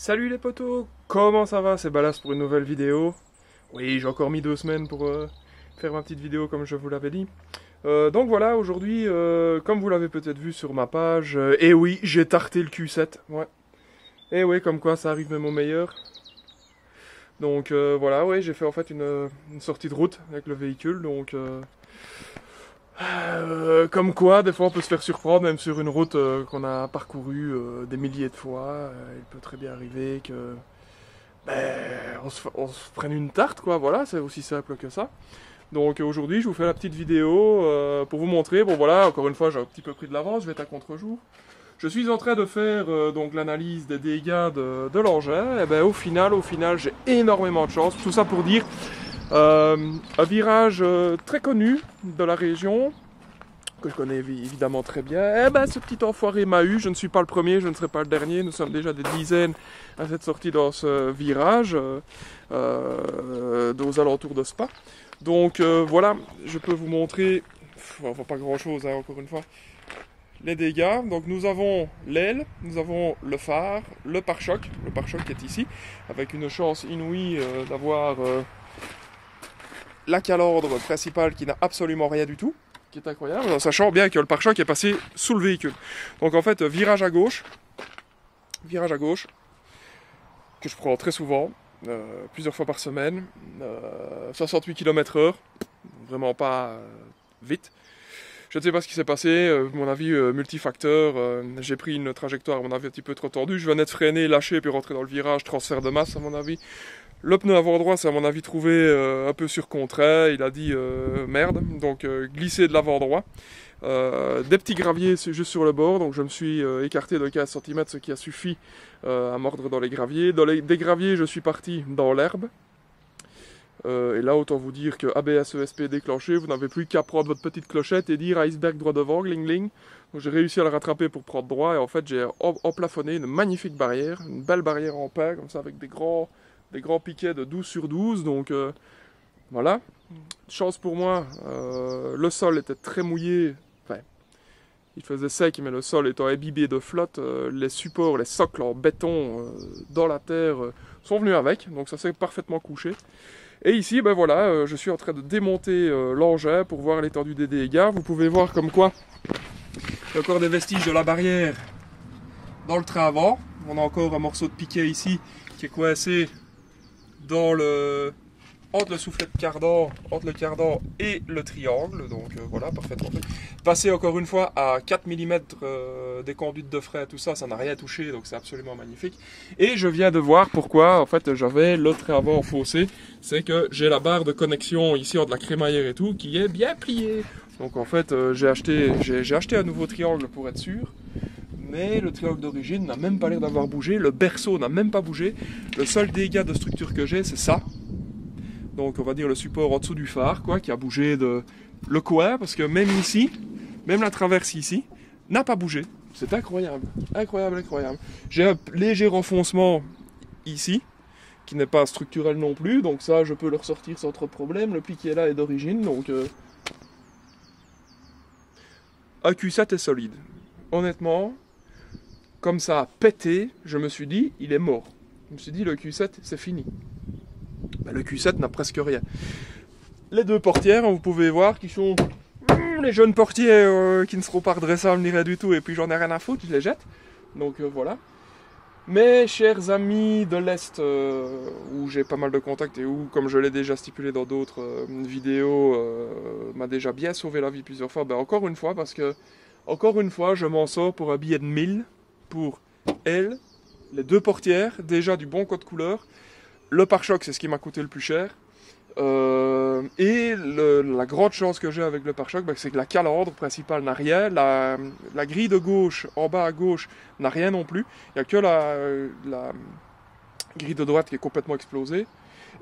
Salut les potos, comment ça va? C'est Ballas pour une nouvelle vidéo. Oui, j'ai encore mis 2 semaines pour faire ma petite vidéo comme je vous l'avais dit. Donc voilà, aujourd'hui, comme vous l'avez peut-être vu sur ma page, et oui, j'ai tarté le Q7, ouais. Et oui, comme quoi ça arrive même au meilleur. Donc voilà, ouais, j'ai fait en fait une sortie de route avec le véhicule, donc... comme quoi, des fois on peut se faire surprendre, même sur une route qu'on a parcourue des milliers de fois. Il peut très bien arriver que on se prenne une tarte, quoi. Voilà, c'est aussi simple que ça. Donc aujourd'hui, je vous fais la petite vidéo pour vous montrer. Bon voilà, encore une fois, j'ai un petit peu pris de l'avance, je vais être à contre-jour. Je suis en train de faire donc l'analyse des dégâts de l'engin. Et ben au final, j'ai énormément de chance. Tout ça pour dire un virage très connu de la région, que je connais évidemment très bien. Eh ben, ce petit enfoiré m'a eu. Je ne suis pas le premier, je ne serai pas le dernier. Nous sommes déjà des dizaines à cette sortie dans ce virage, aux alentours de Spa. Donc voilà, je peux vous montrer, enfin, pas grand chose, hein, encore une fois, les dégâts. Donc nous avons l'aile, nous avons le phare, le pare-choc qui est ici, avec une chance inouïe d'avoir la calandre principale qui n'a absolument rien du tout, qui est incroyable, en sachant bien que le pare-choc est passé sous le véhicule. Donc en fait, virage à gauche, que je prends très souvent, plusieurs fois par semaine, 68 km/h, vraiment pas vite. Je ne sais pas ce qui s'est passé, à mon avis multifacteur, j'ai pris une trajectoire à mon avis un petit peu trop tendue, je venais de freiner, lâcher puis rentrer dans le virage, transfert de masse à mon avis. Le pneu avant droit, c'est à mon avis trouvé un peu surcontrait, il a dit merde, donc glissé de l'avant droit. Des petits graviers juste sur le bord, donc je me suis écarté de 15 cm, ce qui a suffi à mordre dans les graviers. Des graviers, je suis parti dans l'herbe. Et là, autant vous dire que ABS ESP déclenché, vous n'avez plus qu'à prendre votre petite clochette et dire iceberg droit devant, gling gling. Donc j'ai réussi à le rattraper pour prendre droit, et en fait j'ai emplafonné une magnifique barrière, une belle barrière en pain, comme ça, avec des grands piquets de 12 sur 12, donc voilà. Chance pour moi, le sol était très mouillé, enfin, il faisait sec, mais le sol étant imbibé de flotte, les supports, les socles en béton dans la terre sont venus avec, donc ça s'est parfaitement couché. Et ici, ben voilà, je suis en train de démonter l'engin pour voir l'étendue des dégâts. Vous pouvez voir comme quoi il y a encore des vestiges de la barrière dans le train avant. On a encore un morceau de piquet ici qui est coincé dans entre le soufflet de cardan, entre le cardan et le triangle, donc voilà, parfaitement fait. Passer encore une fois à 4 mm des conduites de frein, tout ça, ça n'a rien touché, donc c'est absolument magnifique. Et je viens de voir pourquoi, en fait, j'avais le train avant faussé, c'est que j'ai la barre de connexion ici entre la crémaillère et tout, qui est bien pliée. Donc en fait, j'ai acheté un nouveau triangle pour être sûr. Mais le triangle d'origine n'a même pas l'air d'avoir bougé, le berceau n'a même pas bougé. Le seul dégât de structure que j'ai, c'est ça. Donc on va dire le support en dessous du phare, quoi, qui a bougé le coin, parce que même ici, même la traverse ici, n'a pas bougé. C'est incroyable, incroyable, incroyable. J'ai un léger renfoncement ici, qui n'est pas structurel non plus, donc ça je peux le ressortir sans trop de problème. Le piquet là est d'origine, donc un Q7 est solide. Honnêtement, comme ça a pété, je me suis dit, il est mort. Je me suis dit, le Q7, c'est fini. Ben, le Q7 n'a presque rien. Les deux portières, vous pouvez voir, qui sont les jeunes portières qui ne seront pas redressables ni rien du tout, et puis j'en ai rien à foutre, je les jette. Donc voilà. Mes chers amis de l'Est, où j'ai pas mal de contacts et où, comme je l'ai déjà stipulé dans d'autres vidéos, m'a déjà bien sauvé la vie plusieurs fois, ben encore une fois, parce que, encore une fois, je m'en sors pour un billet de 1000, pour elle, les deux portières, déjà du bon code couleur. Le pare-choc, c'est ce qui m'a coûté le plus cher. Et la grande chance que j'ai avec le pare-choc, c'est que la calandre principale n'a rien. La grille de gauche, en bas à gauche, n'a rien non plus. Il n'y a que la grille de droite qui est complètement explosée.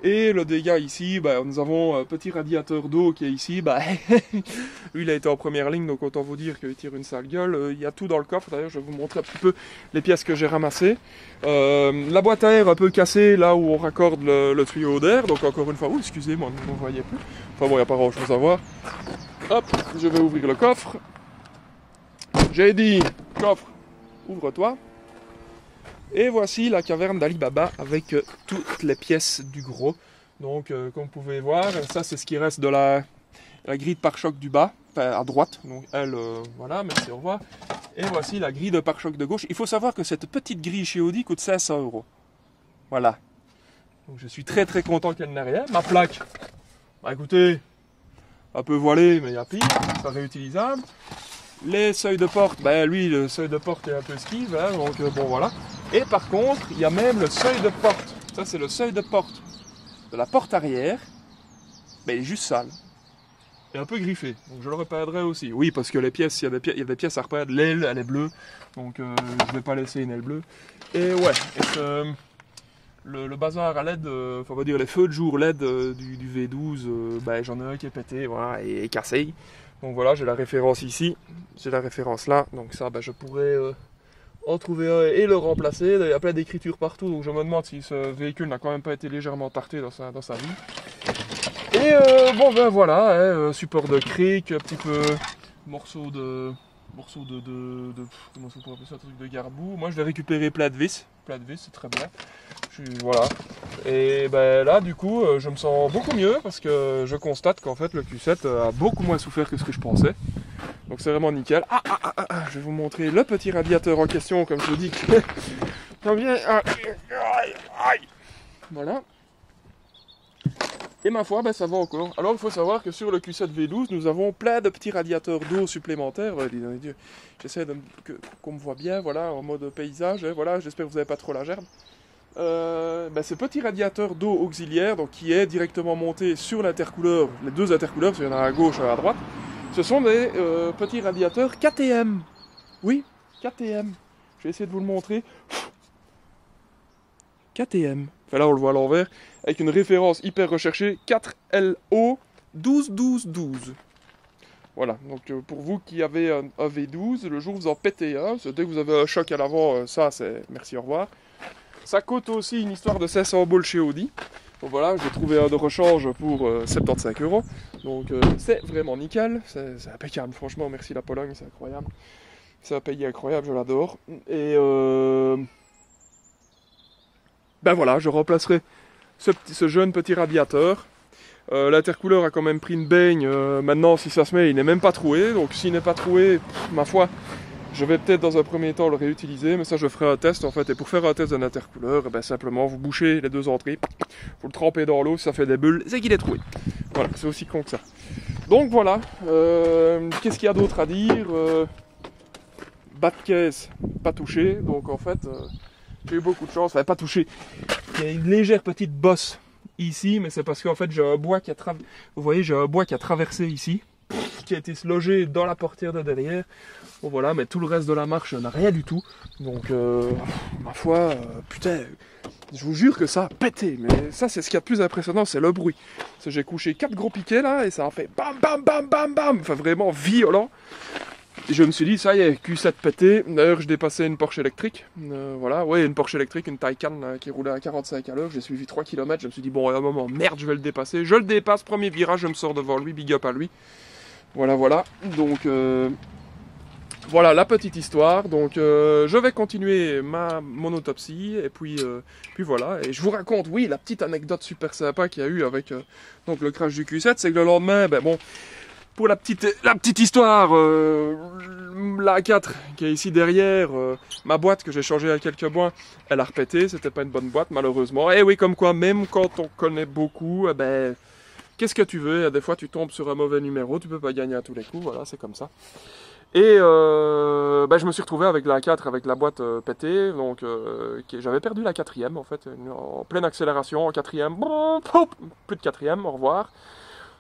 Et le dégât ici, nous avons un petit radiateur d'eau qui est ici. Lui, il a été en première ligne, donc autant vous dire qu'il tire une sale gueule. Il y a tout dans le coffre. D'ailleurs, je vais vous montrer un petit peu les pièces que j'ai ramassées. La boîte à air un peu cassée, là où on raccorde le tuyau d'air. Donc encore une fois, excusez-moi, vous ne voyez plus. Enfin bon, il n'y a pas grand-chose à voir. Hop, je vais ouvrir le coffre. J'ai dit, coffre, ouvre-toi. Et voici la caverne d'Ali Baba avec toutes les pièces du gros. Donc comme vous pouvez voir, ça c'est ce qui reste de la grille de pare-choc du bas, enfin, à droite. Donc elle, voilà, merci, au revoir. Et voici la grille de pare-choc de gauche. Il faut savoir que cette petite grille chez Audi coûte 500 €. Voilà. Donc je suis très très content qu'elle n'ait rien. Ma plaque, bah écoutez, un peu voilée, mais il y a pire, c'est réutilisable. Les seuils de porte, ben lui le seuil de porte est un peu skive, hein, donc bon voilà. Et par contre, il y a même le seuil de porte. Ça c'est le seuil de porte de la porte arrière. Ben il est juste sale. Et un peu griffé. Donc je le repeindrai aussi. Oui, parce que les pièces, il y a des pièces à repeindre. L'aile, elle est bleue. Donc je vais pas laisser une aile bleue. Et ouais, le bazar à LED, enfin on va dire les feux de jour LED du V12, ben, j'en ai un qui est pété, voilà, et cassé. Donc voilà, j'ai la référence ici, j'ai la référence là, donc ça ben, je pourrais en trouver un et le remplacer. Il y a plein d'écritures partout, donc je me demande si ce véhicule n'a quand même pas été légèrement tarté dans sa vie. Et bon ben voilà, hein, support de cric, un petit peu morceau de comment on pourrait appeler ça, un truc de garbou. Moi je vais récupérer plat de vis, c'est très bien. Voilà. Et ben là du coup je me sens beaucoup mieux parce que je constate qu'en fait le Q7 a beaucoup moins souffert que ce que je pensais. Donc c'est vraiment nickel. Je vais vous montrer le petit radiateur en question, comme je vous dis. Voilà. Et ma foi, ben, ça va encore. Alors il faut savoir que sur le Q7 V12, nous avons plein de petits radiateurs d'eau supplémentaires. J'essaie qu'on me voit bien, voilà, en mode paysage. Hein, voilà, j'espère que vous n'avez pas trop la gerbe. Ben, ce petit radiateur d'eau auxiliaire, donc, qui est directement monté sur l'intercouleur, les deux intercouleurs, parce qu'il y en a à gauche et à droite, ce sont des petits radiateurs KTM. Oui, KTM. Je vais essayer de vous le montrer. KTM. Enfin là on le voit à l'envers, avec une référence hyper recherchée, 4LO 121212. Voilà, donc pour vous qui avez un V12, le jour où vous en pétez un, dès que vous avez un choc à l'avant, ça c'est merci, au revoir. Ça coûte aussi une histoire de 500 balles chez Audi. Donc voilà, j'ai trouvé un de rechange pour 75 €. Donc c'est vraiment nickel, c'est impeccable, franchement, merci la Pologne, c'est incroyable. C'est un pays incroyable, je l'adore. Et ben voilà, je remplacerai ce jeune petit radiateur. L'intercouleur a quand même pris une baigne. Maintenant, si ça se met, il n'est même pas troué. Donc s'il n'est pas troué, ma foi, je vais peut-être dans un premier temps le réutiliser. Mais ça, je ferai un test en fait. Et pour faire un test d'un intercouleur, ben, simplement, vous bouchez les deux entrées. Vous le trempez dans l'eau, si ça fait des bulles, c'est qu'il est troué. Voilà, c'est aussi con que ça. Donc voilà. Qu'est-ce qu'il y a d'autre à dire bas de caisse, pas touché. Donc en fait... j'ai eu beaucoup de chance, enfin pas touché. Il y a une légère petite bosse ici, mais c'est parce qu'en fait j'ai un bois qui a vous voyez, j'ai un bois qui a traversé ici, qui a été logé dans la portière de derrière. Bon voilà, mais tout le reste de la marche n'a rien du tout. Donc ma foi, putain, je vous jure que ça a pété. Mais ça c'est ce qu'il y a de plus impressionnant, c'est le bruit. Parce que j'ai couché 4 gros piquets là et ça a fait bam bam bam bam bam. Enfin vraiment violent. Et je me suis dit, ça y est, Q7 pété. D'ailleurs, je dépassais une Porsche électrique. Voilà, ouais, une Porsche électrique, une Taycan qui roulait à 45 à l'heure. J'ai suivi 3 km. Je me suis dit, bon, à un moment, merde, je vais le dépasser. Je le dépasse, premier virage, je me sors devant lui, big up à lui. Voilà, voilà. Donc, voilà la petite histoire. Donc, je vais continuer mon autopsie. Et puis voilà. Et je vous raconte, oui, la petite anecdote super sympa qu'il y a eu avec donc, le crash du Q7. C'est que le lendemain, ben bon. Pour la petite histoire, la A4 qui est ici derrière, ma boîte que j'ai changée il y a quelques mois, elle a repété, c'était pas une bonne boîte malheureusement. Et oui, comme quoi, même quand on connaît beaucoup, ben, qu'est-ce que tu veux, des fois tu tombes sur un mauvais numéro, tu peux pas gagner à tous les coups, voilà, c'est comme ça. Et ben, je me suis retrouvé avec la A4, avec la boîte pétée, donc j'avais perdu la quatrième en fait, en pleine accélération, en quatrième, plus de quatrième, au revoir.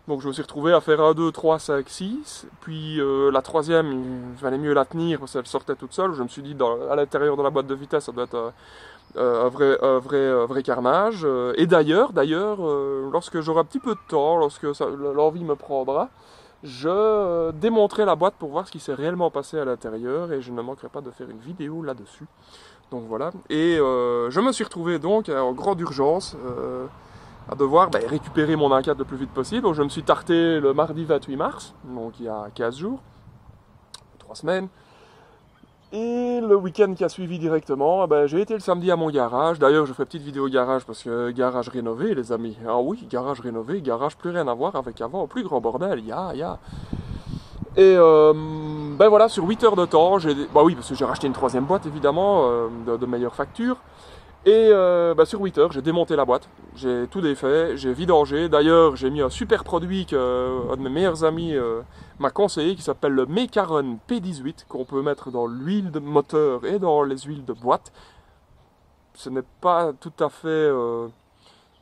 Donc je me suis retrouvé à faire 1, 2, 3, 5, 6. Puis la troisième, il valait mieux la tenir parce qu'elle sortait toute seule. Je me suis dit, à l'intérieur de la boîte de vitesse, ça doit être un vrai carnage. Et d'ailleurs, lorsque j'aurai un petit peu de temps, lorsque l'envie me prendra, je démonterai la boîte pour voir ce qui s'est réellement passé à l'intérieur. Et je ne manquerai pas de faire une vidéo là-dessus. Donc voilà. Et je me suis retrouvé donc en grande urgence. À devoir récupérer mon A4 le plus vite possible. Donc je me suis tarté le mardi 28 mars, donc il y a 15 jours, 3 semaines. Et le week-end qui a suivi directement, eh ben, j'ai été le samedi à mon garage. D'ailleurs, je ferai petite vidéo garage parce que garage rénové, les amis. Ah oui, garage rénové, garage plus rien à voir avec avant, plus grand bordel, ya. Et ben voilà, sur 8 heures de temps, bah oui, parce que j'ai racheté une troisième boîte évidemment, de meilleure facture. Et sur 8 heures, j'ai démonté la boîte, j'ai tout défait, j'ai vidangé. D'ailleurs, j'ai mis un super produit qu'un de mes meilleurs amis m'a conseillé, qui s'appelle le Mecaron P18, qu'on peut mettre dans l'huile de moteur et dans les huiles de boîte. Ce n'est pas tout à fait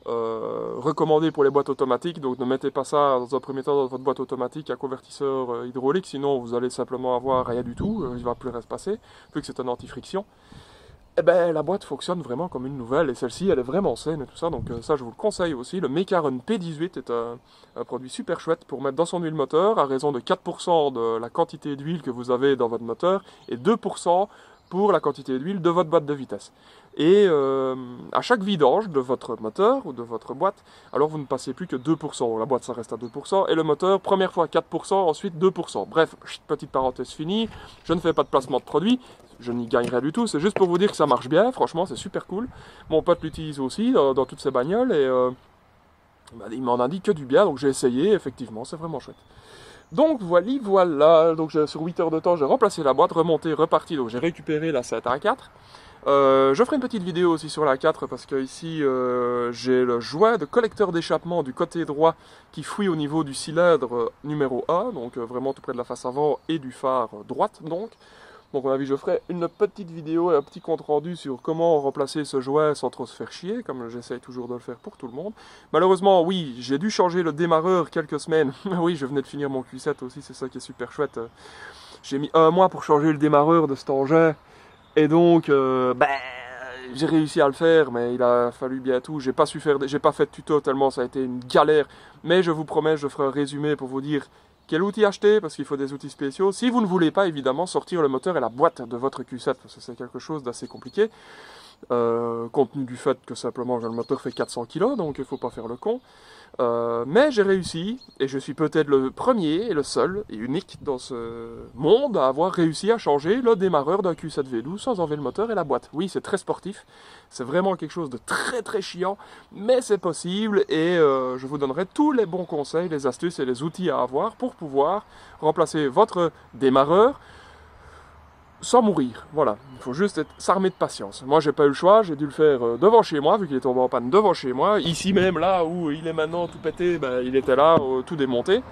recommandé pour les boîtes automatiques, donc ne mettez pas ça dans un premier temps dans votre boîte automatique à convertisseur hydraulique, sinon vous allez simplement avoir rien du tout, il ne va plus rien se passer, vu que c'est un anti-friction. Eh ben, la boîte fonctionne vraiment comme une nouvelle, et celle-ci, elle est vraiment saine et tout ça, donc ça, je vous le conseille aussi. Le Mecaron P18 est un produit super chouette pour mettre dans son huile moteur, à raison de 4% de la quantité d'huile que vous avez dans votre moteur, et 2% pour la quantité d'huile de votre boîte de vitesse. Et à chaque vidange de votre moteur ou de votre boîte, alors vous ne passez plus que 2%. La boîte, ça reste à 2%, et le moteur, première fois 4%, ensuite 2%. Bref, petite parenthèse finie, je ne fais pas de placement de produit, je n'y gagne rien du tout, c'est juste pour vous dire que ça marche bien, franchement, c'est super cool. Mon pote l'utilise aussi dans toutes ses bagnoles, et il m'en a dit que du bien, donc j'ai essayé, effectivement, c'est vraiment chouette. Donc voilà, donc sur 8 heures de temps, j'ai remplacé la boîte, remonté, reparti, donc j'ai récupéré la 7A4. Je ferai une petite vidéo aussi sur la 4 parce que ici j'ai le joint de collecteur d'échappement du côté droit qui fouille au niveau du cylindre numéro 1, donc vraiment tout près de la face avant et du phare droite donc. Donc à mon avis je ferai une petite vidéo et un petit compte rendu sur comment remplacer ce joint sans trop se faire chier, comme j'essaye toujours de le faire pour tout le monde. Malheureusement oui, j'ai dû changer le démarreur quelques semaines. Oui, je venais de finir mon Q7 aussi, c'est ça qui est super chouette. J'ai mis 1 mois pour changer le démarreur de cet engin. Et donc, j'ai réussi à le faire, mais il a fallu bien tout. J'ai pas fait de tuto tellement ça a été une galère. Mais je vous promets, je ferai un résumé pour vous dire quel outil acheter, parce qu'il faut des outils spéciaux. Si vous ne voulez pas, évidemment, sortir le moteur et la boîte de votre Q7, parce que c'est quelque chose d'assez compliqué. Compte tenu du fait que simplement le moteur fait 400 kg, donc il ne faut pas faire le con. Mais j'ai réussi, et je suis peut-être le premier et le seul et unique dans ce monde à avoir réussi à changer le démarreur d'un Q7 V12 sans enlever le moteur et la boîte. Oui, c'est très sportif, c'est vraiment quelque chose de très très chiant, mais c'est possible, et je vous donnerai tous les bons conseils, les astuces et les outils à avoir pour pouvoir remplacer votre démarreur sans mourir, voilà. Il faut juste s'armer de patience. Moi, j'ai pas eu le choix, j'ai dû le faire devant chez moi, vu qu'il est tombé en panne devant chez moi. Ici même, là où il est maintenant tout pété, il était là, tout démonté.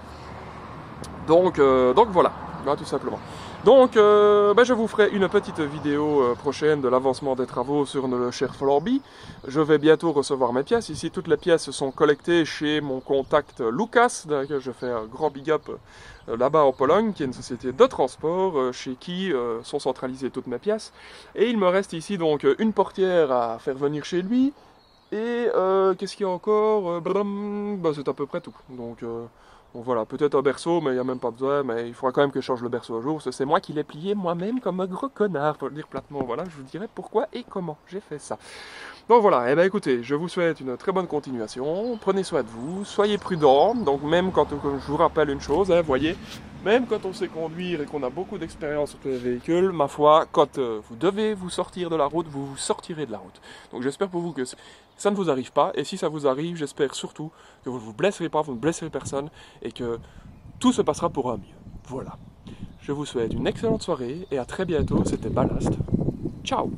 Donc voilà, tout simplement. Donc, je vous ferai une petite vidéo prochaine de l'avancement des travaux sur le cher Flamby. Je vais bientôt recevoir mes pièces. Ici, toutes les pièces sont collectées chez mon contact Lucas, que je fais un grand big up là-bas en Pologne, qui est une société de transport, chez qui sont centralisées toutes mes pièces. Et il me reste ici donc une portière à faire venir chez lui. Et qu'est-ce qu'il y a encore c'est à peu près tout. Donc voilà, peut-être un berceau, mais il n'y a même pas besoin, mais il faudra quand même que je change le berceau un jour, parce que c'est moi qui l'ai plié moi-même comme un gros connard, pour le dire platement. Voilà, je vous dirai pourquoi et comment j'ai fait ça. Donc voilà, et écoutez, je vous souhaite une très bonne continuation, prenez soin de vous, soyez prudents, donc même quand je vous rappelle une chose, voyez, même quand on sait conduire et qu'on a beaucoup d'expérience sur les véhicules, ma foi, quand vous devez vous sortir de la route, vous vous sortirez de la route. Donc j'espère pour vous que ça ne vous arrive pas, et si ça vous arrive, j'espère surtout que vous ne vous blesserez pas, vous ne blesserez personne, et que tout se passera pour un mieux. Voilà. Je vous souhaite une excellente soirée, et à très bientôt, c'était Ballast. Ciao!